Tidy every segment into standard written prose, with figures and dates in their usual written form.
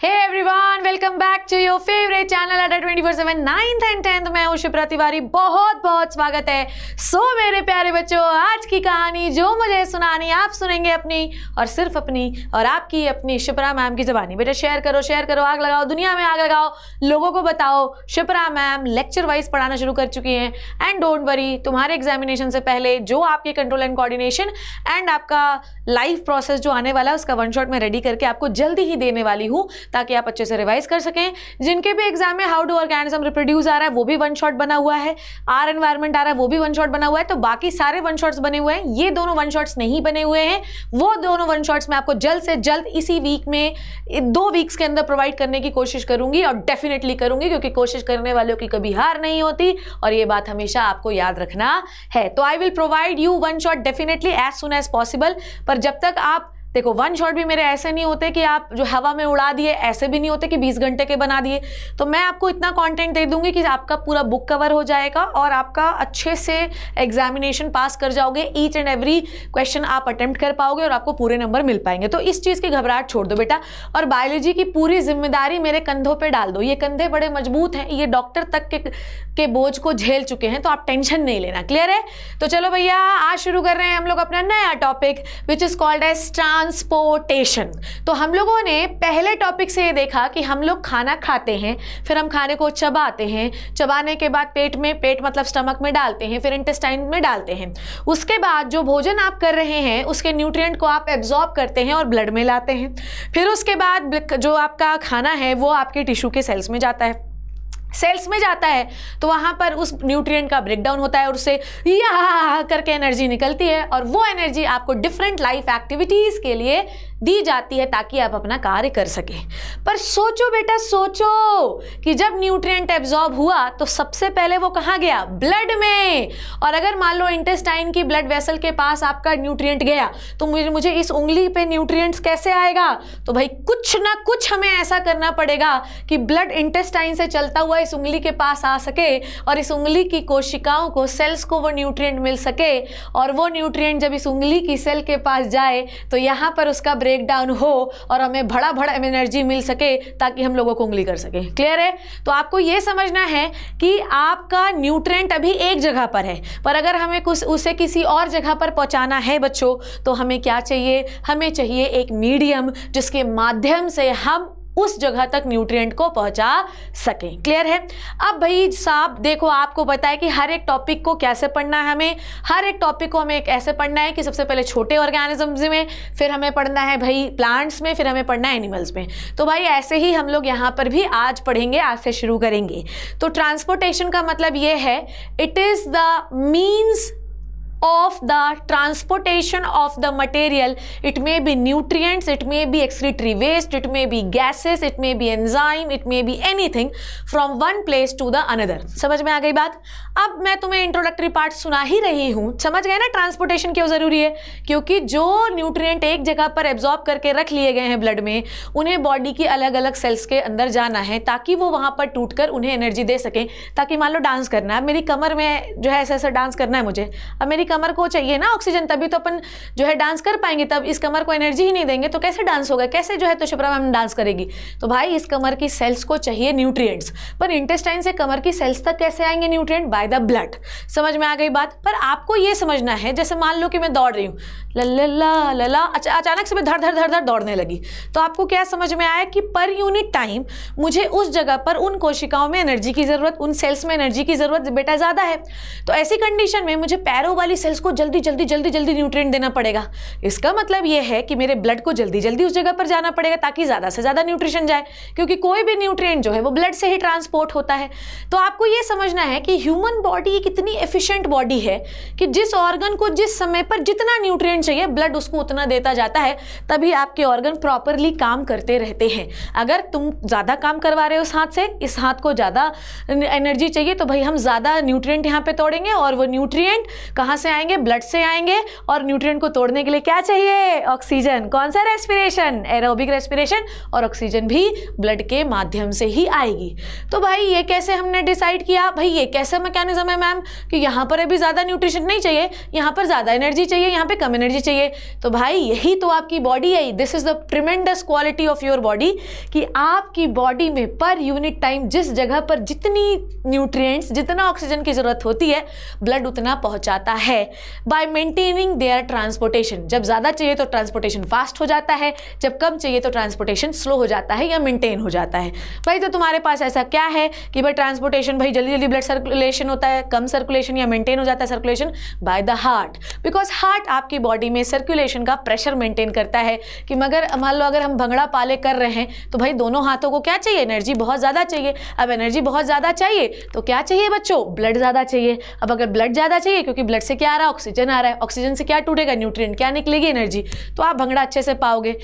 Hey everyone, welcome back to your favorite channel at 24/7 9th and 10th। मैं हूँ शिप्रा तिवारी, बहुत बहुत स्वागत है। मेरे प्यारे बच्चों, आज की कहानी जो मुझे सुनानी आप सुनेंगे अपनी और सिर्फ अपनी और आपकी अपनी शिप्रा मैम की ज़बानी। बेटा शेयर करो, आग लगाओ, दुनिया में आग लगाओ, लोगों को बताओ शिप्रा मैम लेक्चर वाइज पढ़ाना शुरू कर चुकी हैं। एंड डोंट वरी, तुम्हारे एग्जामिनेशन से पहले जो आपके कंट्रोल एंड कोऑर्डिनेशन एंड आपका लाइफ प्रोसेस जो आने वाला है उसका वन शॉट में रेडी करके आपको जल्दी ही देने वाली हूँ, ताकि आप अच्छे से रिवाइज कर सकें। जिनके भी एग्जाम में हाउ डू ऑर्गेनिज्म रिप्रोड्यूस आ रहा है वो भी वन शॉट बना हुआ है, आर एनवायरमेंट आ रहा है वो भी वन शॉट बना हुआ है, तो बाकी सारे वन शॉट्स बने हुए हैं। ये दोनों वन शॉट्स नहीं बने हुए हैं, वो दोनों वन शॉट्स मैं आपको जल्द से जल्द इसी वीक में 2 वीक्स के अंदर प्रोवाइड करने की कोशिश करूंगी, और डेफिनेटली करूंगी, क्योंकि कोशिश करने वालों की कभी हार नहीं होती और ये बात हमेशा आपको याद रखना है। तो I will provide you one shot definitely as soon as possible. पर जब तक आप देखो, वन शॉट भी मेरे ऐसे नहीं होते कि आप जो हवा में उड़ा दिए, ऐसे भी नहीं होते कि 20 घंटे के बना दिए। तो मैं आपको इतना कंटेंट दे दूंगी कि आपका पूरा बुक कवर हो जाएगा और आपका अच्छे से एग्जामिनेशन पास कर जाओगे। ईच एंड एवरी क्वेश्चन आप अटेम्प्ट कर पाओगे और आपको पूरे नंबर मिल पाएंगे। तो इस चीज़ की घबराहट छोड़ दो बेटा, और बायोलॉजी की पूरी जिम्मेदारी मेरे कंधों पर डाल दो। ये कंधे बड़े मजबूत हैं, ये डॉक्टर तक के बोझ को झेल चुके हैं, तो आप टेंशन नहीं लेना। क्लियर है? तो चलो भैया, आज शुरू कर रहे हैं हम लोग अपना नया topic which is called as transportation. तो हम लोगों ने पहले टॉपिक से ये देखा कि हम लोग खाना खाते हैं, फिर हम खाने को चबाते हैं, चबाने के बाद पेट मतलब स्टमक में डालते हैं, फिर इंटेस्टाइन में डालते हैं। उसके बाद जो भोजन आप कर रहे हैं उसके न्यूट्रिएंट को आप एब्जॉर्ब करते हैं और ब्लड में लाते हैं। फिर उसके बाद जो आपका खाना है वो आपके टिश्यू के सेल्स में जाता है। सेल्स में जाता है तो वहाँ पर उस न्यूट्रिएंट का ब्रेकडाउन होता है और उससे या करके एनर्जी निकलती है, और वो एनर्जी आपको डिफरेंट लाइफ एक्टिविटीज़ के लिए दी जाती है ताकि आप अपना कार्य कर सकें। पर सोचो बेटा, सोचो कि जब न्यूट्रिएंट एब्जॉर्ब हुआ तो सबसे पहले वो कहाँ गया? ब्लड में। और अगर मान लो इंटेस्टाइन की ब्लड वेसल के पास आपका न्यूट्रिएंट गया तो मुझे इस उंगली पे न्यूट्रिएंट्स कैसे आएगा? तो भाई कुछ ना कुछ हमें ऐसा करना पड़ेगा कि ब्लड इंटेस्टाइन से चलता हुआ इस उंगली के पास आ सके और इस उंगली की कोशिकाओं को, सेल्स को वो न्यूट्रिएंट मिल सके, और वो न्यूट्रिएंट जब इस उंगली की सेल के पास जाए तो यहाँ पर उसका ब्रेकडाउन हो और हमें बड़ा एनर्जी मिल सके ताकि हम लोगों को उंगली कर सके। क्लियर है? तो आपको ये समझना है कि आपका न्यूट्रिएंट अभी एक जगह पर है, पर अगर हमें उसे किसी और जगह पर पहुंचाना है बच्चों, तो हमें क्या चाहिए? हमें चाहिए एक मीडियम जिसके माध्यम से हम उस जगह तक न्यूट्रिएंट को पहुंचा सकें। क्लियर है? अब भाई साहब देखो, आपको पता है कि हर एक टॉपिक को कैसे पढ़ना है। हमें हर एक टॉपिक को हमें ऐसे पढ़ना है कि सबसे पहले छोटे ऑर्गेनिजम्स में, फिर हमें पढ़ना है भाई प्लांट्स में, फिर हमें पढ़ना है एनिमल्स में। तो भाई ऐसे ही हम लोग यहाँ पर भी आज पढ़ेंगे, आज से शुरू करेंगे। तो ट्रांसपोर्टेशन का मतलब ये है, it is the means of the transportation of the material. It may be nutrients, it may be excretory waste, it may be gases, it may be enzyme, it may be anything from one place to the another. समझ में आ गई बात? अब मैं तुम्हें introductory part सुना ही रही हूँ, समझ गए ना ट्रांसपोर्टेशन क्यों जरूरी है? क्योंकि जो न्यूट्रिएंट एक जगह पर एब्जॉर्ब करके रख लिए गए हैं ब्लड में, उन्हें बॉडी की अलग अलग सेल्स के अंदर जाना है ताकि वो वहाँ पर टूटकर उन्हें एनर्जी दे सकें। ताकि मान लो डांस करना है, अब मेरी कमर में जो है ऐसा डांस करना है मुझे, अब मेरी कमर को चाहिए ना ऑक्सीजन, तभी तो अपन जो है डांस कर पाएंगे। तब इस कमर को एनर्जी ही नहीं देंगे तो कैसे डांस होगा? कैसे जो है तो शिप्रा मैम डांस करेगी? तो भाई इस कमर की सेल्स को चाहिए न्यूट्रिएंट्स, पर इंटेस्टाइन से कमर की सेल्स तक कैसे आएंगे न्यूट्रिएंट? By the blood. समझ में आ गई बात? पर आपको ये समझना है, जैसे मान लो कि मैं दौड़ रही हूँ, लल्ला लला, अचानक से मैं धड़ धड़ धड़ धड़ दौड़ने लगी, तो आपको क्या समझ में आया कि पर यूनिट टाइम मुझे उस जगह पर उन कोशिकाओं में एनर्जी की जरूरत, उन सेल्स में एनर्जी की जरूरत बेटा ज्यादा है। तो ऐसी कंडीशन में मुझे पैरों वाली सेल्स को जल्दी जल्दी जल्दी जल्दी न्यूट्रिएंट देना पड़ेगा। इसका मतलब यह है कि मेरे ब्लड को जल्दी जल्दी उस जगह पर जाना पड़ेगा ताकि ज्यादा से ज्यादा न्यूट्रिशन जाए, क्योंकि कोई भी न्यूट्रिएंट जो है वो ब्लड से ही ट्रांसपोर्ट होता है। तो आपको यह समझना है कि ह्यूमन बॉडी कितनी एफिशिएंट बॉडी है कि जिस ऑर्गन को जिस समय पर जितना न्यूट्रिएंट चाहिए ब्लड उसको उतना देता जाता है, तभी आपके ऑर्गन प्रॉपरली काम करते रहते हैं। अगर तुम ज्यादा काम करवा रहे हो उस हाथ से, इस हाथ को ज्यादा एनर्जी चाहिए, तो भाई हम ज्यादा न्यूट्रिएंट यहाँ पे तोड़ेंगे, और वो न्यूट्रिएंट कहाँ से से आएंगे? ब्लड से आएंगे। और न्यूट्रिएंट को तोड़ने के लिए क्या चाहिए? ऑक्सीजन। कौन सा? Respiration, aerobic respiration. और ऑक्सीजन भी ब्लड के माध्यम से ही आएगी। तो भाई ये कैसे हमने डिसाइड किया? भाई ये कैसे मैकेनिज्म है मैम कि यहाँ पर अभी ज़्यादा न्यूट्रिशन नहीं चाहिए, यहाँ पर ज़्यादा एनर्जी चाहिए, यहाँ पे कम एनर्जी चाहिए? तो भाई यही तो आपकी बॉडी है। This is the tremendous quality of your body कि आपकी बॉडी में पर यूनिट टाइम जिस जगह पर जितनी न्यूट्रिएंट्स, जितना ऑक्सीजन की जरूरत होती है, ब्लड उतना पहुंचाता है बाय मेंटेनिंग देयर ट्रांसपोर्टेशन। जब ज़्यादा चाहिए तो ट्रांसपोर्टेशन फास्ट हो जाता है, जब कम चाहिए तो ट्रांसपोर्टेशन स्लो हो जाता है या मेंटेन हो जाता है। भाई तो तुम्हारे पास ऐसा क्या है कि भाई ट्रांसपोर्टेशन, भाई जल्दी जल्दी ब्लड सर्कुलेशन होता है, कम सर्कुलेशन या मेंटेन हो जाता है circulation? Bye the heart. Because heart आपकी बॉडी में सर्कुलेशन का प्रेशर मेंटेन करता है कि मगर मान लो अगर हम भंगड़ा पाले कर रहे हैं तो भाई दोनों हाथों को क्या चाहिए? एनर्जी बहुत ज़्यादा चाहिए। अब एनर्जी बहुत ज़्यादा चाहिए तो क्या चाहिए बच्चों? ब्लड ज़्यादा चाहिए। अब अगर ब्लड ज़्यादा चाहिए, क्योंकि ब्लड से क्या आ रहा है? ऑक्सीजन आ रहा है। ऑक्सीजन से क्या टूटेगा? न्यूट्रिएंट। क्या निकलेगी? एनर्जी। तो आप भंगड़ा अच्छे से पाओगे।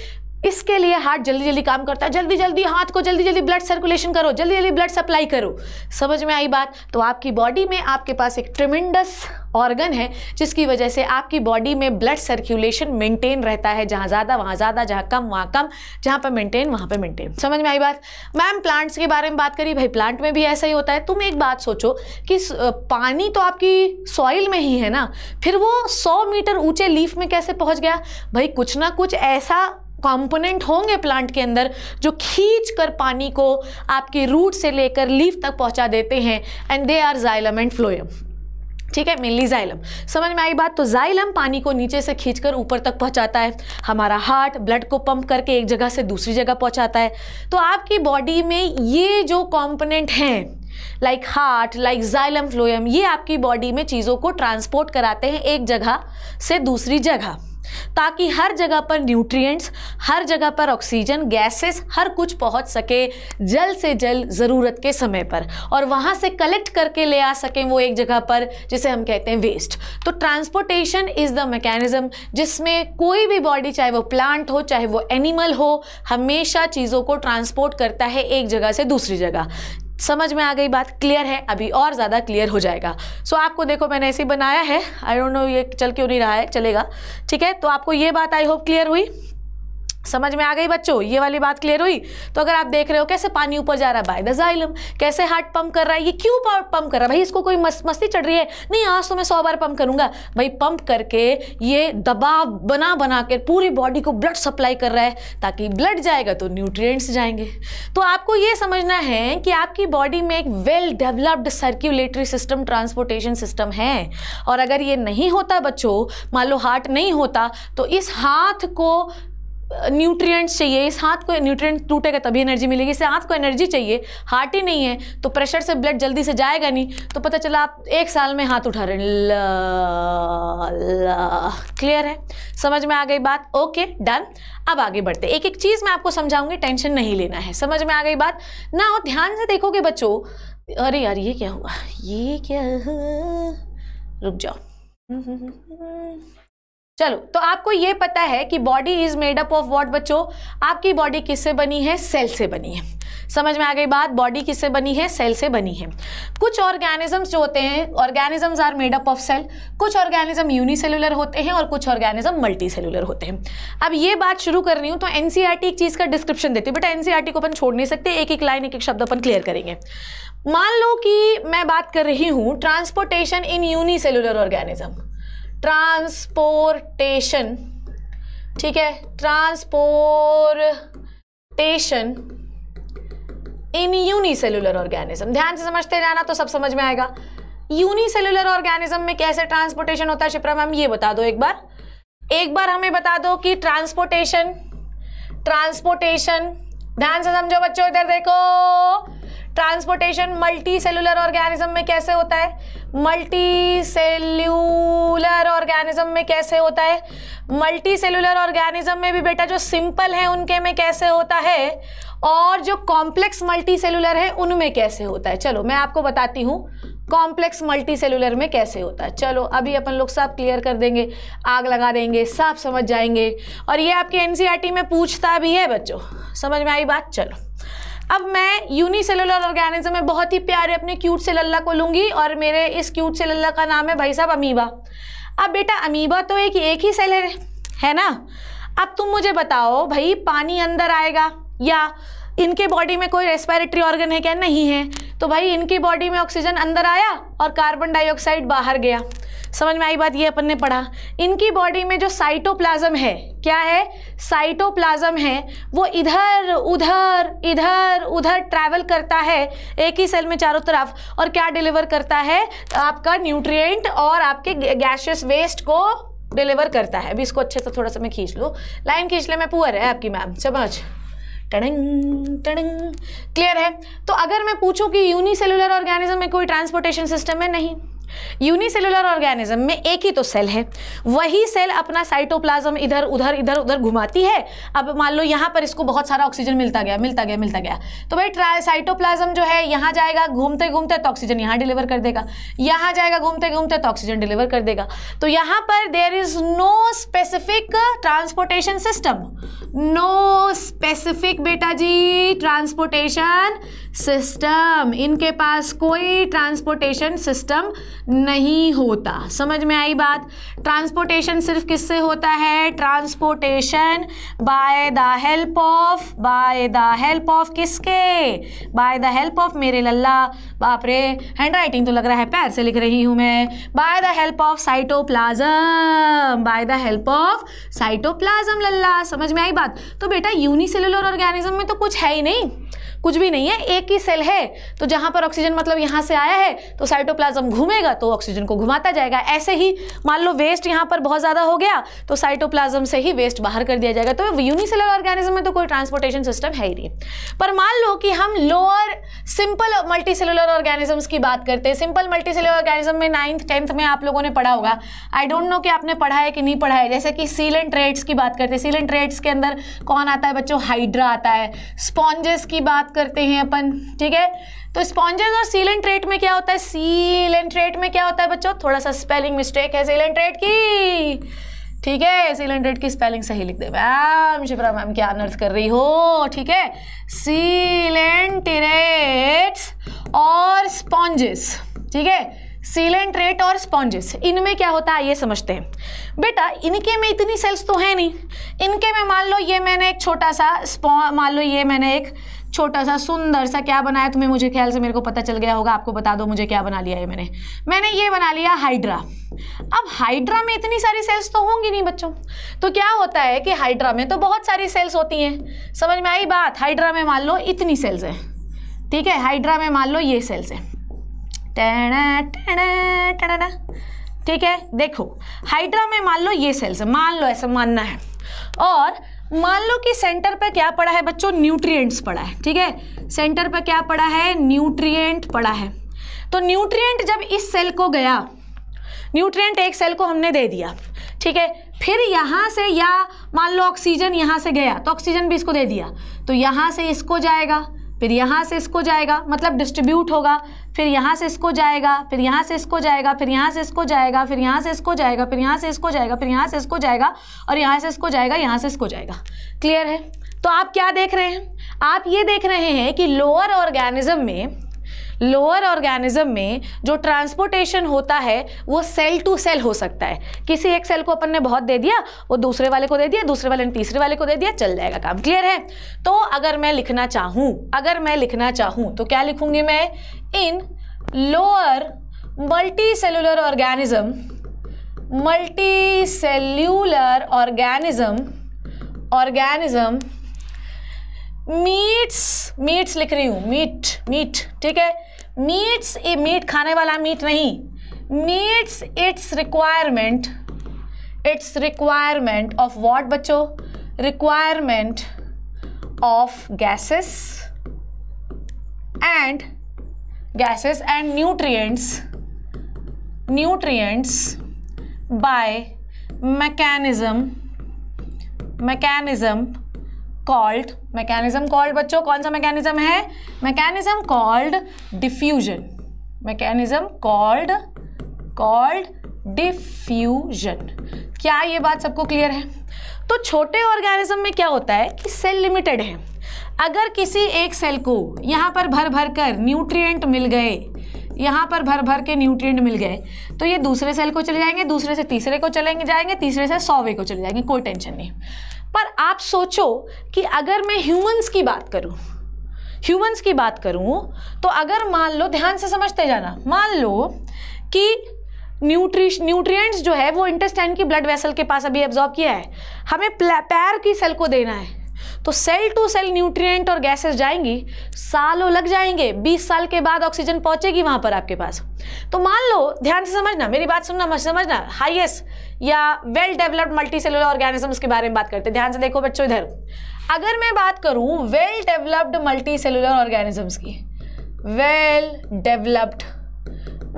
इसके लिए हार्ट जल्दी जल्दी काम करता है, जल्दी जल्दी हाथ को जल्दी जल्दी ब्लड सर्कुलेशन करो, जल्दी जल्दी ब्लड सप्लाई करो। समझ में आई बात? तो आपकी बॉडी में आपके पास एक ट्रिमेंडस ऑर्गन है जिसकी वजह से आपकी बॉडी में ब्लड सर्कुलेशन मेंटेन रहता है। जहाँ ज़्यादा वहाँ ज़्यादा, जहाँ कम वहाँ कम, जहाँ पर मेंटेन वहाँ पे मेंटेन। समझ में आई बात? मैम प्लांट्स के बारे में बात करी, भाई प्लांट में भी ऐसा ही होता है। तुम एक बात सोचो कि पानी तो आपकी सॉइल में ही है ना, फिर वो 100 मीटर ऊंचे लीफ में कैसे पहुँच गया? भाई कुछ ना कुछ ऐसा कंपोनेंट होंगे प्लांट के अंदर जो खींच कर पानी को आपकी रूट से लेकर लीफ तक पहुंचा देते हैं। And they are xylem and phloem. ठीक है, मेनली जाइलम। समझ में आई बात? तो जाइलम पानी को नीचे से खींचकर ऊपर तक पहुंचाता है। हमारा हार्ट ब्लड को पंप करके एक जगह से दूसरी जगह पहुंचाता है। तो आपकी बॉडी में ये जो कंपोनेंट हैं like heart, like xylem, phloem, ये आपकी बॉडी में चीज़ों को ट्रांसपोर्ट कराते हैं एक जगह से दूसरी जगह, ताकि हर जगह पर न्यूट्रिएंट्स, हर जगह पर ऑक्सीजन, गैसेस, हर कुछ पहुंच सके जल्द से जल्द ज़रूरत के समय पर, और वहां से कलेक्ट करके ले आ सकें वो एक जगह पर, जिसे हम कहते हैं वेस्ट। तो ट्रांसपोर्टेशन इज़ द मैकेनिज्म जिसमें कोई भी बॉडी, चाहे वो प्लांट हो चाहे वो एनिमल हो, हमेशा चीज़ों को ट्रांसपोर्ट करता है एक जगह से दूसरी जगह। समझ में आ गई बात? क्लियर है? अभी और ज़्यादा क्लियर हो जाएगा। सो आपको देखो मैंने ऐसे ही बनाया है, आई डोंट नो ये चल क्यों नहीं रहा है, चलेगा। ठीक है, तो आपको ये बात आई होप क्लियर हुई, समझ में आ गई बच्चों? ये वाली बात क्लियर हुई? तो अगर आप देख रहे हो कैसे पानी ऊपर जा रहा है बाय द जाइलम, कैसे हार्ट पंप कर रहा है, ये क्यों पंप कर रहा है? भाई इसको कोई मस्ती चढ़ रही है? नहीं, आज तो मैं 100 बार पंप करूंगा। भाई पंप करके ये दबाव बना बना के पूरी बॉडी को ब्लड सप्लाई कर रहा है, ताकि ब्लड जाएगा तो न्यूट्रिएंट्स जाएंगे। तो आपको ये समझना है कि आपकी बॉडी में एक well developed circulatory system, transportation system है। और अगर ये नहीं होता बच्चों, मान लो हार्ट नहीं होता, तो इस हाथ को न्यूट्रिएंट्स चाहिए, इस हाथ को न्यूट्रिएंट टूटेगा तभी एनर्जी मिलेगी, इस हाथ को एनर्जी चाहिए, हार्ट ही नहीं है तो प्रेशर से ब्लड जल्दी से जाएगा नहीं। तो पता चला आप 1 साल में हाथ उठा रहे हैं। क्लियर है? समझ में आ गई बात? Okay done. अब आगे बढ़ते, एक एक चीज़ मैं आपको समझाऊंगी, टेंशन नहीं लेना है। समझ में आ गई बात ना? और ध्यान से देखोगे बच्चों, अरे यार ये क्या हुआ, ये क्या, रुक जाओ। चलो, तो आपको ये पता है कि body is made up of what बच्चों? आपकी बॉडी किससे बनी है? सेल से बनी है। समझ में आ गई बात? बॉडी किससे बनी है? सेल से बनी है। कुछ ऑर्गेनिजम्स जो होते हैं, organisms are made up of cell. कुछ ऑर्गेनिज्म यूनिसेलुलर होते हैं और कुछ ऑर्गेनिज्म मल्टी सेलुलर होते हैं। अब ये बात शुरू कर रही हूँ तो एनसीईआरटी एक चीज़ का डिस्क्रिप्शन देती है, बट एनसीईआरटी को अपन छोड़ नहीं सकते, एक एक लाइन एक एक शब्द अपन क्लियर करेंगे। मान लो कि मैं बात कर रही हूँ ट्रांसपोर्टेशन इन यूनिसेलुलर ऑर्गेनिज्म, ट्रांसपोर्टेशन, ठीक है, ट्रांसपोर्टेशन इन यूनिसेलुलर ऑर्गेनिज्म। ध्यान से समझते जाना तो सब समझ में आएगा। यूनिसेलुलर ऑर्गेनिज्म में कैसे ट्रांसपोर्टेशन होता है शिप्रा मैम, ये बता दो एक बार हमें बता दो कि ट्रांसपोर्टेशन, ध्यान से समझो बच्चों, इधर देखो। ट्रांसपोर्टेशन मल्टी सेलुलर ऑर्गेनिज्म में कैसे होता है? मल्टी सेल्यूलर ऑर्गेनिज्म में कैसे होता है? मल्टी सेलुलर ऑर्गेनिज्म में भी बेटा जो सिंपल है उनके में कैसे होता है, और जो कॉम्प्लेक्स मल्टी सेलुलर है उनमें कैसे होता है। चलो मैं आपको बताती हूँ कॉम्प्लेक्स मल्टी सेलुलर में कैसे होता है। चलो अभी अपन लोग सब क्लियर कर देंगे, आग लगा देंगे, सब समझ जाएंगे। और ये आपके एनसीईआरटी में पूछता भी है बच्चों। समझ में आई बात? चलो अब मैं यूनिसेलुलर ऑर्गेनिज्म में बहुत ही प्यारे अपने क्यूट से लल्ला को लूंगी, और मेरे इस क्यूट से लल्ला का नाम है भाई साहब अमीबा। अब बेटा अमीबा तो एक ही सेल है ना। अब तुम मुझे बताओ भाई, पानी अंदर आएगा या इनके बॉडी में कोई रेस्पिरेटरी ऑर्गन है क्या? नहीं है। तो भाई इनकी बॉडी में ऑक्सीजन अंदर आया और कार्बन डाइऑक्साइड बाहर गया। समझ में आई बात? ये अपन ने पढ़ा। इनकी बॉडी में जो साइटोप्लाज्म है, क्या है? साइटोप्लाज्म है, वो इधर उधर इधर उधर ट्रैवल करता है एक ही सेल में चारों तरफ, और क्या डिलीवर करता है? आपका न्यूट्रिएंट और आपके गैसियस वेस्ट को डिलीवर करता है। अभी इसको अच्छे से थोड़ा सा मैं खींच लूँ, लाइन खींच ले, मैं पुअर है आपकी मैम, समझ? टड़ंग टड़ंग, क्लियर है? तो अगर मैं पूछूं कि यूनिसेलुलर ऑर्गेनिज्म में कोई ट्रांसपोर्टेशन सिस्टम है? नहीं। यूनिसेलुलर ऑर्गेनिज्म में एक ही तो सेल है, वही सेल अपना साइटोप्लाज्म इधर उधर घुमाती है। अब मान लो यहाँ पर इसको बहुत सारा ऑक्सीजन मिलता गया, तो भाई साइटोप्लाज्म जो है यहाँ जाएगा घूमते घूमते तो ऑक्सीजन यहाँ डिलीवर कर देगा, यहाँ जाएगा घूमते घूमते तो ऑक्सीजन डिलीवर कर देगा। तो यहाँ पर there is no specific transportation system, no specific बेटा जी ट्रांसपोर्टेशन सिस्टम। इनके पास कोई ट्रांसपोर्टेशन सिस्टम नहीं होता। समझ में आई बात? ट्रांसपोर्टेशन सिर्फ किससे होता है? Transportation bye the help of किसके? बाय द हेल्प ऑफ, मेरे लल्ला, बाप रे हैंड राइटिंग तो लग रहा है पैर से लिख रही हूं मैं। By the help of cytoplasm, लल्ला, समझ में आई बात? तो बेटा यूनिसेलुलर ऑर्गेनिज्म में तो कुछ है ही नहीं, कुछ भी नहीं है, एक ही सेल है। तो जहां पर ऑक्सीजन मतलब यहां से आया है तो साइटोप्लाज्म घूमेगा तो ऑक्सीजन को घुमाता जाएगा। ऐसे ही मान लो वेस्ट यहां पर बहुत ज्यादा हो गया तो साइटोप्लाज्म से ही वेस्ट बाहर कर दिया जाएगा। तो यूनिसेलुलर ऑर्गेनिज्म में तो कोई ट्रांसपोर्टेशन सिस्टम है ही नहीं। पर मान लो कि हम लोअर सिंपल मल्टीसेलुलर ऑर्गेनिजम्स की बात करते हैं। सिंपल मल्टीसेलुलर ऑर्गेनिज्म में 9th 10th में आप लोगों ने पढ़ा होगा, आई डोंट नो कि आपने पढ़ा है कि नहीं पढ़ा है। जैसे कि सीलेंट्रेट्स की बात करते हैं, सीलेंट्रेट्स के अंदर कौन आता है बच्चों? हाइड्रा आता है। स्पॉन्जेस की बात करते हैं अपन, ठीक है? तो स्पॉन्जेस और सीलेंट्रेट में क्या होता है? सीलेंट्रेट में क्या होता है बच्चों? थोड़ा सा स्पेलिंग मिस्टेक है सीलेंट्रेट की, ठीक है? सीलेंट्रेट की स्पेलिंग सही लिख दे मैम, शिप्रा मैम क्या अनर्थ कर रही हो, ठीक है? सीलेंट्रेट्स और स्पॉन्जेस, ठीक है? सीलेंट्रेट और स्पॉन्जेस, इनमें क्या होता है ये समझते हैं। बेटा इनके में इतनी सेल्स तो है नहीं। इनके में मान लो ये मैंने एक छोटा सा सुंदर सा क्या बनाया तुम्हें, मुझे ख्याल से मेरे को पता चल गया होगा, आपको बता दो मुझे क्या बना लिया है मैंने ये बना लिया हाइड्रा। अब हाइड्रा में इतनी सारी सेल्स तो होंगी नहीं बच्चों, तो क्या होता है कि हाइड्रा में तो बहुत सारी सेल्स होती हैं। समझ में आई बात? हाइड्रा में मान लो इतनी सेल्स हैं, ठीक है? हाइड्रा में मान लो ये सेल्स हैं, ठीक है? देखो हाइड्रा में मान लो ये सेल्स है, मान लो ऐसा मानना है, और मान लो कि सेंटर पे क्या पड़ा है बच्चों? न्यूट्रिएंट्स पड़ा है, ठीक है? सेंटर पे क्या पड़ा है? न्यूट्रिएंट पड़ा है। तो न्यूट्रिएंट जब इस सेल को गया, न्यूट्रिएंट एक सेल को हमने दे दिया, ठीक है? फिर यहाँ से, या मान लो ऑक्सीजन यहाँ से गया तो ऑक्सीजन भी इसको दे दिया, तो यहाँ से इसको जाएगा, फिर यहाँ से इसको जाएगा, मतलब डिस्ट्रीब्यूट होगा, फिर यहाँ से इसको जाएगा, फिर यहाँ से इसको जाएगा, फिर यहाँ से इसको जाएगा, फिर यहाँ से इसको जाएगा, फिर यहाँ से इसको जाएगा, फिर यहाँ से इसको जाएगा, और यहाँ से इसको जाएगा, यहाँ से इसको जाएगा। क्लियर है? तो आप क्या देख रहे हैं? आप ये देख रहे हैं कि लोअर ऑर्गेनिज्म में जो ट्रांसपोर्टेशन होता है वो सेल टू सेल हो सकता है। किसी एक सेल को अपन ने बहुत दे दिया, वो दूसरे वाले को दे दिया, दूसरे वाले ने तीसरे वाले को दे दिया, चल जाएगा काम। क्लियर है? तो अगर मैं लिखना चाहूँ तो क्या लिखूंगी मैं? इन लोअर मल्टीसेल्यूलर ऑर्गेनिज्म मीट्स लिख रही हूँ, मीट, ठीक है? मीट्स, मीट खाने वाला मीट नहीं, meets its requirement of what बच्चों? Requirement of gases and nutrients by mechanism called बच्चों, कौन सा मैकेनिज्म है? Mechanism called diffusion. क्या ये बात सबको क्लियर है? तो छोटे ऑर्गेनिज्म में क्या होता है कि सेल लिमिटेड है। अगर किसी एक सेल को यहाँ पर भर कर न्यूट्रिएंट मिल गए, यहाँ पर भर भर के न्यूट्रिएंट मिल गए तो ये दूसरे सेल को चले जाएंगे, दूसरे से तीसरे को चलेंगे जाएंगे, तीसरे से 100वें को चले जाएंगे, कोई टेंशन नहीं। पर आप सोचो कि अगर मैं ह्यूमंस की बात करूं तो अगर मान लो, ध्यान से समझते जाना, मान लो कि न्यूट्रिएंट्स जो है वो इंटेस्टाइन की ब्लड वेसल के पास अभी एब्जॉर्ब किया है, हमें पैर की सेल को देना है, तो सेल टू सेल न्यूट्रिएंट और गैसेस जाएंगी, सालों लग जाएंगे, 20 साल के बाद ऑक्सीजन पहुंचेगी वहां पर आपके पास। तो मान लो, ध्यान से समझना, मेरी बात सुनना, मत समझना, हाईएस्ट या well developed multi cellular organisms के बारे में बात करते हैं। ध्यान से देखो बच्चों इधर, अगर मैं बात करूं well developed multi cellular organisms की, वेल डेवलप्ड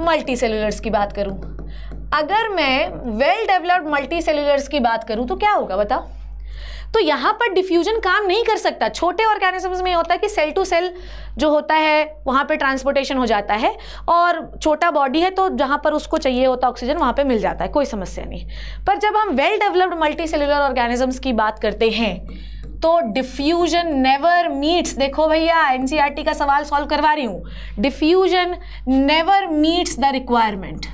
मल्टी सेलुलर्स की बात करूं, अगर मैं वेल डेवलप्ड मल्टी सेलुलर्स की बात करूं तो क्या होगा बताओ? तो यहाँ पर डिफ्यूजन काम नहीं कर सकता। छोटे ऑर्गेनिजम्स में होता है कि सेल टू सेल जो होता है वहाँ पे ट्रांसपोर्टेशन हो जाता है, और छोटा बॉडी है तो जहाँ पर उसको चाहिए होता ऑक्सीजन वहाँ पे मिल जाता है, कोई समस्या नहीं। पर जब हम well developed multi cellular organisms की बात करते हैं तो डिफ्यूजन नेवर मीट्स, देखो भैया एनसीईआरटी का सवाल सॉल्व करवा रही हूँ, diffusion never meets the requirement,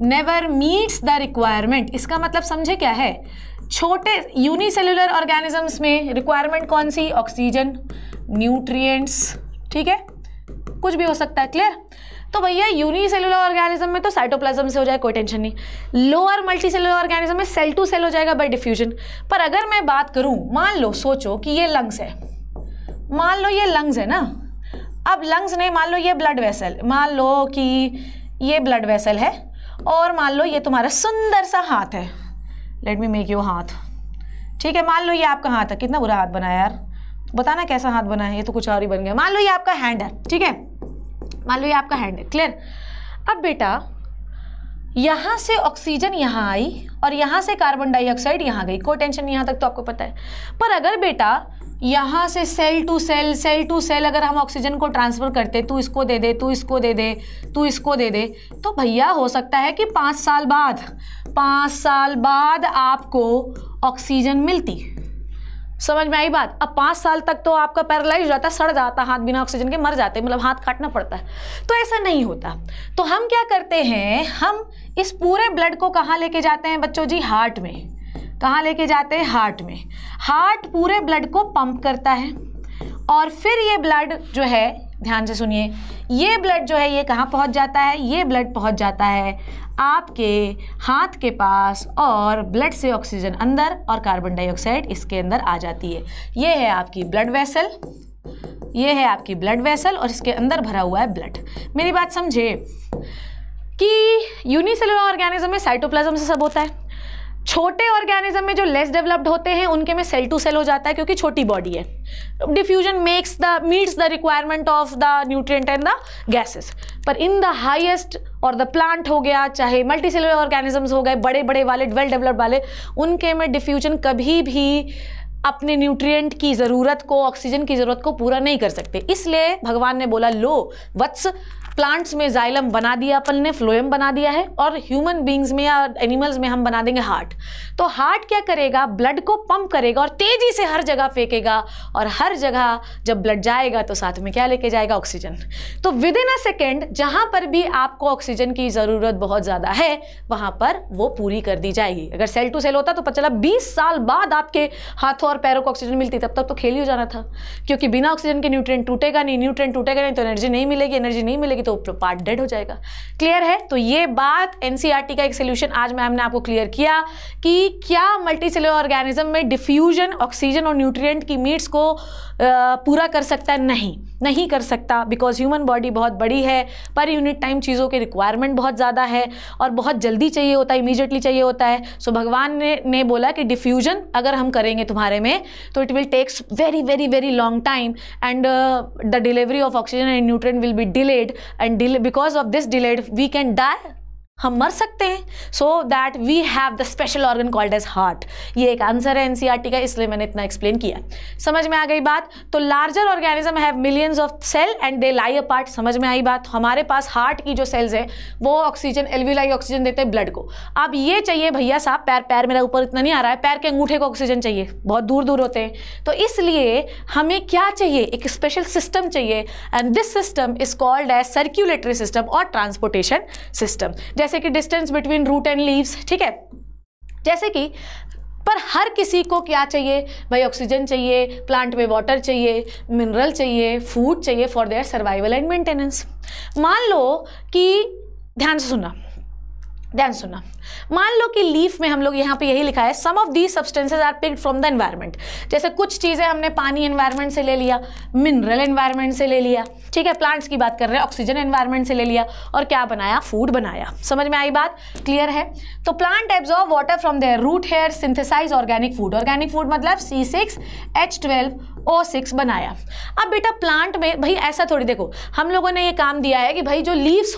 never meets the requirement. इसका मतलब समझे क्या है? छोटे यूनिसेलुलर ऑर्गेनिजम्स में रिक्वायरमेंट कौन सी? ऑक्सीजन, न्यूट्रिएंट्स, ठीक है, कुछ भी हो सकता है, क्लियर? तो भैया यूनिसेलुलर ऑर्गेनिज्म में तो साइटोप्लाज्म से हो जाए, कोई टेंशन नहीं। लोअर मल्टीसेलुलर ऑर्गेनिज्म में सेल टू सेल हो जाएगा बाय डिफ्यूजन। पर अगर मैं बात करूं, मान लो, सोचो कि ये लंग्स है, मान लो ये लंग्स है ना, अब लंग्स नहीं, मान लो ये ब्लड वेसल, मान लो कि ये ब्लड वेसल है, और मान लो ये तुम्हारा सुंदर सा हाथ है, लेट मी मेक यू हाथ, ठीक है, मान लो ये आपका हाथ है, कितना बुरा हाथ बना है यार, बताना कैसा हाथ बना है, ये तो कुछ और ही बन गया। मान लो ये आपका हैंड है, ठीक है, मान लो ये आपका हैंड है, क्लियर? अब बेटा यहाँ से ऑक्सीजन यहाँ आई और यहाँ से कार्बन डाइऑक्साइड यहाँ गई, कोई टेंशन नहीं, यहाँ तक तो आपको पता है। पर अगर बेटा यहाँ से सेल टू सेल अगर हम ऑक्सीजन को ट्रांसफ़र करते, तू इसको दे दे, तू इसको दे दे, तू इसको दे दे, तो भैया हो सकता है कि 5 साल बाद आपको ऑक्सीजन मिलती। समझ में आई बात? अब 5 साल तक तो आपका पैरालाइज रहता, सड़ जाता हाथ, बिना ऑक्सीजन के मर जाते, मतलब हाथ काटना पड़ता है। तो ऐसा नहीं होता। तो हम क्या करते हैं, हम इस पूरे ब्लड को कहाँ लेके जाते हैं बच्चों जी? हार्ट में। कहाँ लेके जाते हैं? हार्ट में। हार्ट पूरे ब्लड को पंप करता है और फिर ये ब्लड जो है, ध्यान से सुनिए, ये ब्लड जो है ये कहाँ पहुँच जाता है? ये ब्लड पहुँच जाता है आपके हाथ के पास, और ब्लड से ऑक्सीजन अंदर और कार्बन डाइऑक्साइड इसके अंदर आ जाती है। ये है आपकी ब्लड वेसल, ये है आपकी ब्लड वेसल, और इसके अंदर भरा हुआ है ब्लड। मेरी बात समझे कि यूनिसेलुलर ऑर्गेनिज्म में साइटोप्लाज्म से सब होता है। छोटे ऑर्गेनिज्म में जो लेस डेवलप्ड होते हैं उनके में सेल टू सेल हो जाता है, क्योंकि छोटी बॉडी है। Diffusion meets the requirement of the nutrient and the gases. पर इन द हाईएस्ट और द प्लांट हो गया, चाहे मल्टीसेलुलर ऑर्गेनिजम्स हो गए, बड़े बड़े वाले वेल डेवलप्ड वाले, उनके में डिफ्यूजन कभी भी अपने न्यूट्रिएंट की ज़रूरत को, ऑक्सीजन की ज़रूरत को पूरा नहीं कर सकते। इसलिए भगवान ने बोला, लो वत्स, प्लांट्स में जाइलम बना दिया अपन ने, फ्लोएम बना दिया है, और ह्यूमन बींग्स में या एनिमल्स में हम बना देंगे हार्ट। तो हार्ट क्या करेगा? ब्लड को पंप करेगा और तेजी से हर जगह फेंकेगा, और हर जगह जब ब्लड जाएगा तो साथ में क्या लेके जाएगा? ऑक्सीजन। तो विद इन अ सेकेंड जहाँ पर भी आपको ऑक्सीजन की ज़रूरत बहुत ज़्यादा है वहाँ पर वो पूरी कर दी जाएगी। अगर सेल टू सेल होता तो पता चला 20 साल बाद आपके हाथों और पैरों को ऑक्सीजन मिलती, तब तक तो खेल ही हो जाना था, क्योंकि बिना ऑक्सीजन के न्यूट्रिएंट टूटेगा नहीं, न्यूट्रिएंट टूटेगा नहीं तो एनर्जी नहीं मिलेगी, एनर्जी नहीं मिलेगी तो पार्ट डेड हो जाएगा। क्लियर है? तो ये बात एनसीईआरटी का एक सोल्यूशन आज मैम ने आपको क्लियर किया कि क्या मल्टीसेलुलर ऑर्गेनिज्म में डिफ्यूजन ऑक्सीजन और न्यूट्रिएंट की नीड्स को पूरा कर सकता है? नहीं कर सकता, बिकॉज ह्यूमन बॉडी बहुत बड़ी है, पर यूनिट टाइम चीज़ों की रिक्वायरमेंट बहुत ज़्यादा है और बहुत जल्दी चाहिए होता है, इमीडिएटली चाहिए होता है। सो भगवान ने बोला कि डिफ्यूजन अगर हम करेंगे तुम्हारे में तो it will takes very very very long time, and the delivery of oxygen and nutrient will be delayed, and because of this delayed we can die. हम मर सकते हैं, so that we have the special organ called as heart. ये एक answer है NCERT का, इसलिए मैंने इतना एक्सप्लेन किया। समझ में आ गई बात? तो larger organism have millions of cell and they lie apart. समझ में आई बात? हमारे पास हार्ट की जो सेल्स है वो ऑक्सीजन, एल्विलाई ऑक्सीजन देते हैं ब्लड को। अब ये चाहिए भैया साहब, पैर मेरा ऊपर इतना नहीं आ रहा है, पैर के अंगूठे को ऑक्सीजन चाहिए, बहुत दूर दूर होते हैं, तो इसलिए हमें क्या चाहिए, एक स्पेशल सिस्टम चाहिए, and this system is called as circulatory system और ट्रांसपोर्टेशन सिस्टम। जैसे कि distance between root and leaves, ठीक है, जैसे कि पर हर किसी को क्या चाहिए भाई, ऑक्सीजन चाहिए, प्लांट में वाटर चाहिए, मिनरल चाहिए, फूड चाहिए for their survival and maintenance. मान लो कि ध्यान से सुनना, मान लो कि लीफ में हम लोग यहाँ पे यही लिखा है, some of these substances are picked from the environment. जैसे कुछ चीज़ें हमने पानी एनवायरनमेंट से ले लिया, मिनरल एनवायरनमेंट से ले लिया, ठीक है, प्लांट्स की बात कर रहे हैं, ऑक्सीजन एनवायरनमेंट से ले लिया, और क्या बनाया, फूड बनाया। समझ में आई बात? क्लियर है? तो plant absorb water from their root hair, synthesize organic food. Organic food मतलब C6H12O6 बनाया। अब बेटा प्लांट में भाई ऐसा थोड़ी, देखो हम लोगों ने ये काम दिया है कि भाई जो लीव्स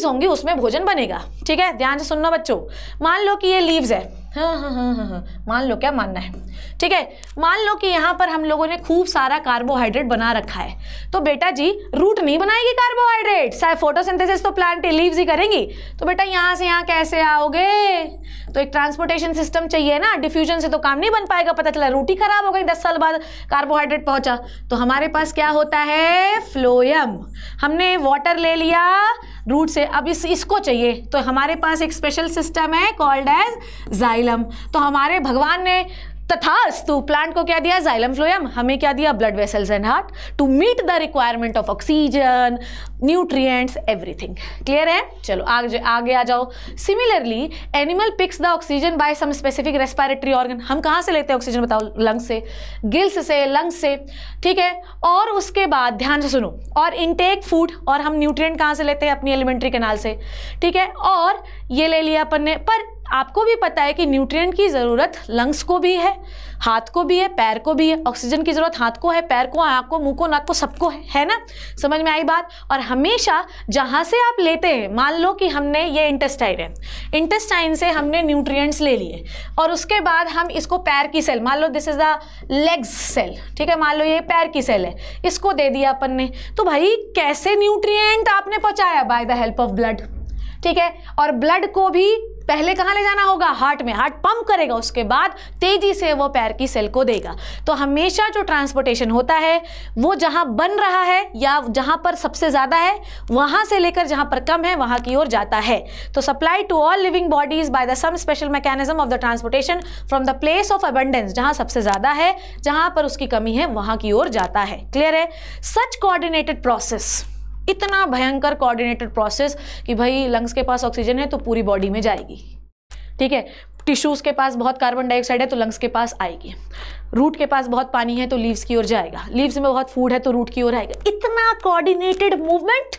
होंगी उसमें भोजन बनेगा, ठीक है, ध्यान से सुनना बच्चों। मान लो कि ये लीव्स है, हाँ, मान लो, क्या मानना है, ठीक है, मान लो कि यहाँ पर हम लोगों ने खूब सारा कार्बोहाइड्रेट बना रखा है, तो बेटा जी रूट नहीं बनाएगी कार्बोहाइड्रेट, शायद फोटोसिंथेसिस तो प्लांट लीव्स ही करेंगी, तो बेटा यहाँ से यहाँ कैसे आओगे? तो एक ट्रांसपोर्टेशन सिस्टम चाहिए ना, डिफ्यूजन से तो काम नहीं बन पाएगा। पता चला रूट ही खराब हो गई, 10 साल बाद कार्बोहाइड्रेट पहुंचा, तो हमारे पास क्या होता है, फ्लोएम। हमने वाटर ले लिया रूट से, अब इसको चाहिए, तो हमारे पास एक स्पेशल सिस्टम है कॉल्ड एज जाइलम। तो हमारे भगवान ने तथास्तु प्लांट को क्या दिया, जाइलम फ्लोएम, हमें क्या दिया, blood vessels and heart to meet the requirement of oxygen, nutrients, everything. Clear है? चलो आगे आ जाओ। Similarly animal picks the oxygen by some specific respiratory organ. हम कहाँ से लेते हैं ऑक्सीजन बताओ? लंग्स से, गिल्स से, लंग्स से, ठीक है। और उसके बाद ध्यान से सुनो, और इनटेक फूड, और हम न्यूट्रिएंट कहाँ से लेते हैं? अपनी एलिमेंट्री कैनाल से, ठीक है। और ये ले लिया अपन ने, पर आपको भी पता है कि न्यूट्रिएंट की ज़रूरत लंग्स को भी है, हाथ को भी है, पैर को भी है। ऑक्सीजन की ज़रूरत हाथ को है, पैर को, आँख को, मुंह को, नाक को, सबको है ना? समझ में आई बात? और हमेशा जहाँ से आप लेते हैं, मान लो कि हमने ये इंटेस्टाइन है, इंटेस्टाइन से हमने न्यूट्रिएंट्स ले लिए, और उसके बाद हम इसको पैर की सेल, मान लो this is the legs cell, ठीक है, मान लो ये पैर की सेल है, इसको दे दिया अपन ने, तो भाई कैसे न्यूट्रिएंट आपने पहुँचाया? Bye the help of blood, ठीक है। और ब्लड को भी पहले कहाँ ले जाना होगा? हार्ट में, हार्ट पंप करेगा, उसके बाद तेजी से वो पैर की सेल को देगा। तो हमेशा जो ट्रांसपोर्टेशन होता है वो जहाँ बन रहा है या जहाँ पर सबसे ज़्यादा है वहाँ से लेकर जहाँ पर कम है वहाँ की ओर जाता है। तो supply to all living bodies by the some special mechanism of the transportation from the place of abundance, जहाँ सबसे ज़्यादा है, जहाँ पर उसकी कमी है वहाँ की ओर जाता है। क्लियर है? सच कोऑर्डिनेटेड प्रोसेस, इतना भयंकर कोऑर्डिनेटेड प्रोसेस कि भाई लंग्स के पास ऑक्सीजन है तो पूरी बॉडी में जाएगी, ठीक है, टिश्यूज़ के पास बहुत कार्बन डाइऑक्साइड है तो लंग्स के पास आएगी, रूट के पास बहुत पानी है तो लीव्स की ओर जाएगा, लीव्स में बहुत फूड है तो रूट की ओर आएगा। इतना कोऑर्डिनेटेड मूवमेंट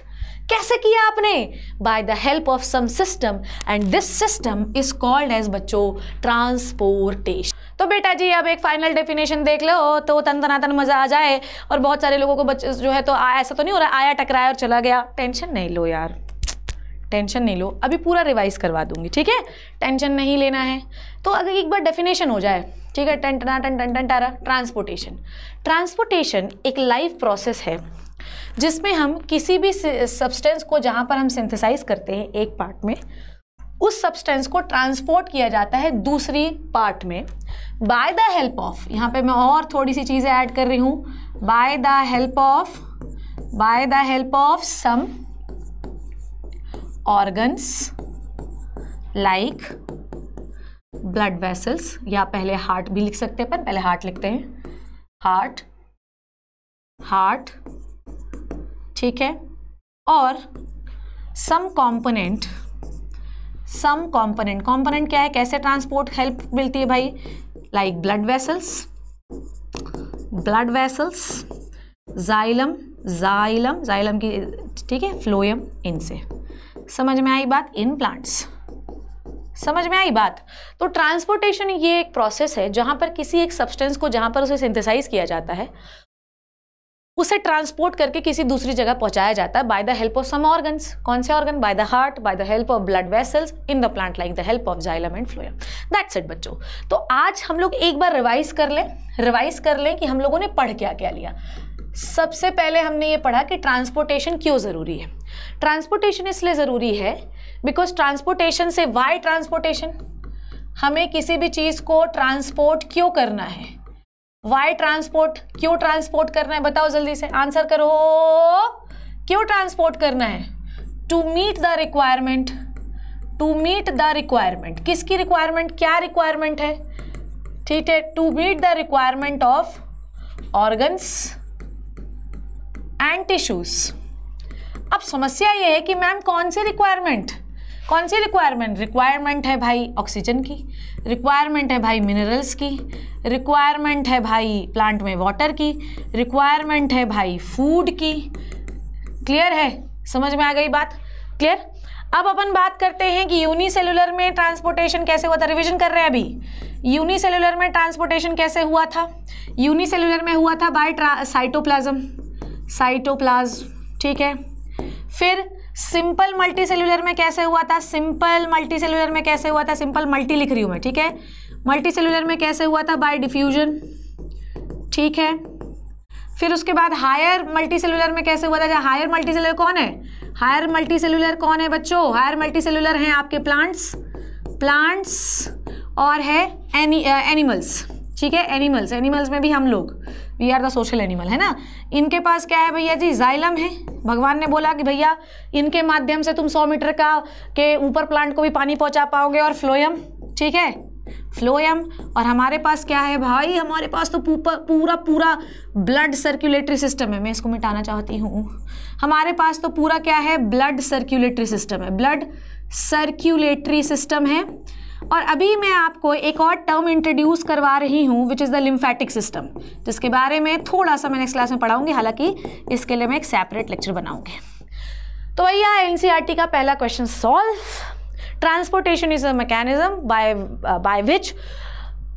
कैसे किया आपने? By the help of some system, and this system is called as बच्चों ट्रांसपोर्टेशन। तो बेटा जी अब एक फाइनल डेफिनेशन देख लो तो तन मजा आ जाए। और बहुत सारे लोगों को बच्चे जो है तो ऐसा तो नहीं हो रहा आया टकराया और चला गया। टेंशन नहीं लो यार, टेंशन नहीं लो, अभी पूरा रिवाइज करवा दूंगी, ठीक है, टेंशन नहीं लेना है। तो अगर एक बार डेफिनेशन हो जाए, ठीक है, टन टारा। ट्रांसपोर्टेशन एक लाइव प्रोसेस है जिसमें हम किसी भी सब्सटेंस को जहाँ पर हम सिंथेसाइज करते हैं एक पार्ट में, उस सब्सटेंस को ट्रांसपोर्ट किया जाता है दूसरी पार्ट में बाय द हेल्प ऑफ, यहाँ पे मैं और थोड़ी सी चीज़ें ऐड कर रही हूँ, by the help of some organs like blood vessels, या पहले हार्ट भी लिख सकते हैं, पर पहले हार्ट लिखते हैं, हार्ट, ठीक है, और सम कंपोनेंट क्या है, कैसे ट्रांसपोर्ट हेल्प मिलती है भाई, लाइक ब्लड वेसल्स, जाइलम की, ठीक है, फ्लोएम, इनसे। समझ में आई बात? इन प्लांट्स, समझ में आई बात? तो ट्रांसपोर्टेशन ये एक प्रोसेस है जहां पर किसी एक सब्सटेंस को, जहां पर उसे सिंथेसाइज किया जाता है, उसे ट्रांसपोर्ट करके किसी दूसरी जगह पहुंचाया जाता है by the help of some organs. कौन से organ? By the heart, by the help of blood vessels in the plant, like the help of xylem and phloem. That's it बच्चों। तो आज हम लोग एक बार रिवाइज कर लें कि हम लोगों ने पढ़ क्या क्या लिया। सबसे पहले हमने ये पढ़ा कि ट्रांसपोर्टेशन क्यों ज़रूरी है। ट्रांसपोर्टेशन इसलिए ज़रूरी है बिकॉज ट्रांसपोर्टेशन से, वाई ट्रांसपोर्टेशन, हमें किसी भी चीज़ को ट्रांसपोर्ट क्यों करना है, वाई ट्रांसपोर्ट, क्यों ट्रांसपोर्ट करना है, बताओ जल्दी से आंसर करो। क्यों ट्रांसपोर्ट करना है? To meet the requirement, to meet the requirement, किसकी रिक्वायरमेंट, क्या रिक्वायरमेंट है, ठीक है, to meet the requirement of organs and tissues. अब समस्या ये है कि मैम कौन सी रिक्वायरमेंट, रिक्वायरमेंट है भाई ऑक्सीजन की, रिक्वायरमेंट है भाई मिनरल्स की, रिक्वायरमेंट है भाई प्लांट में वाटर की, रिक्वायरमेंट है भाई फूड की। क्लियर है? समझ में आ गई बात? क्लियर? अब अपन बात करते हैं कि यूनिसेलुलर में ट्रांसपोर्टेशन कैसे हुआ था। रिवीजन कर रहे हैं अभी। यूनिसेलुलर में ट्रांसपोर्टेशन कैसे हुआ था? यूनिसेलुलर में हुआ था बाय साइटोप्लाज्म, ठीक है। फिर सिंपल मल्टीसेलुलर में कैसे हुआ था? सिंपल मल्टीसेलुलर में कैसे हुआ था? सिंपल मल्टी लिख रही हूं मैं, ठीक है। मल्टीसेलुलर में कैसे हुआ था? बाय डिफ्यूजन, ठीक है। फिर उसके बाद हायर मल्टीसेलुलर में कैसे हुआ था? हायर मल्टीसेलुलर कौन है? हायर मल्टीसेलुलर कौन है बच्चों? हायर मल्टीसेलुलर हैं आपके प्लांट्स और है एनिमल्स, ठीक है। एनिमल्स में भी हम लोग, we are the social animal, है ना। इनके पास क्या है भैया जी? जाइलम है। भगवान ने बोला कि भैया इनके माध्यम से तुम 100 मीटर के ऊपर प्लांट को भी पानी पहुंचा पाओगे। और फ्लोएम, ठीक है, फ्लोएम। और हमारे पास क्या है भाई? हमारे पास तो पूरा ब्लड सर्कुलेटरी सिस्टम है। मैं इसको मिटाना चाहती हूँ। हमारे पास तो पूरा क्या है? ब्लड सर्कुलेटरी सिस्टम है, ब्लड सर्कुलेटरी सिस्टम है। और अभी मैं आपको एक और टर्म इंट्रोड्यूस करवा रही हूँ which is the lymphatic system, जिसके बारे में थोड़ा सा मैं नेक्स्ट क्लास में पढ़ाऊंगी। हालांकि इसके लिए मैं एक सेपरेट लेक्चर बनाऊंगी। तो भैया एनसीईआरटी का पहला question solve. Transportation is a mechanism by which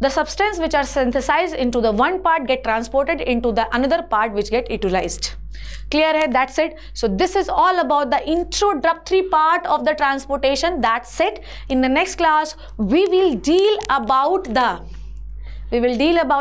the substance which are synthesized into the one part get transported into the another part which get utilized. Clear hai? That's it. So this is all about the introductory part of the transportation. That's it. In the next class we will deal about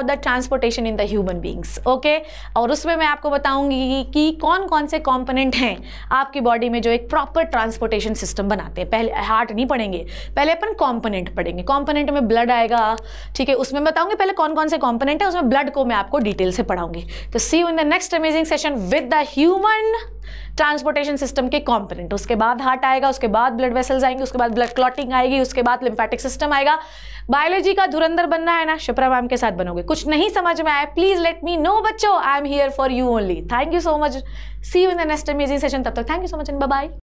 the transportation in the human beings. Okay? और उसमें मैं आपको बताऊंगी कि कौन कौन से component हैं आपकी बॉडी में जो एक प्रॉपर ट्रांसपोर्टेशन सिस्टम बनाते हैं। पहले हार्ट नहीं पढ़ेंगे, पहले अपन कंपोनेंट पढ़ेंगे। कंपोनेंट में ब्लड आएगा, ठीक है, उसमें बताऊंगी पहले कौन कौन से कंपोनेंट है, उसमें ब्लड को मैं आपको डिटेल से पढ़ाऊंगी। तो see you in the next amazing session with the human transportation system के कंपोनेंट। उसके बाद हार्ट आएगा, उसके बाद ब्लड वेसल्स आएंगे, उसके बाद ब्लड क्लॉटिंग आएगी, उसके बाद लिम्फेटिक सिस्टम आएगा। बायोलॉजी का धुरंधर बनना है ना, शिप्रा मैम के साथ बनोगे। कुछ नहीं समझ में आया प्लीज लेट मी नो बच्चों, I am here for you only. Thank you so much, see you in the next amazing session. तब तक thank you so much and bye bye.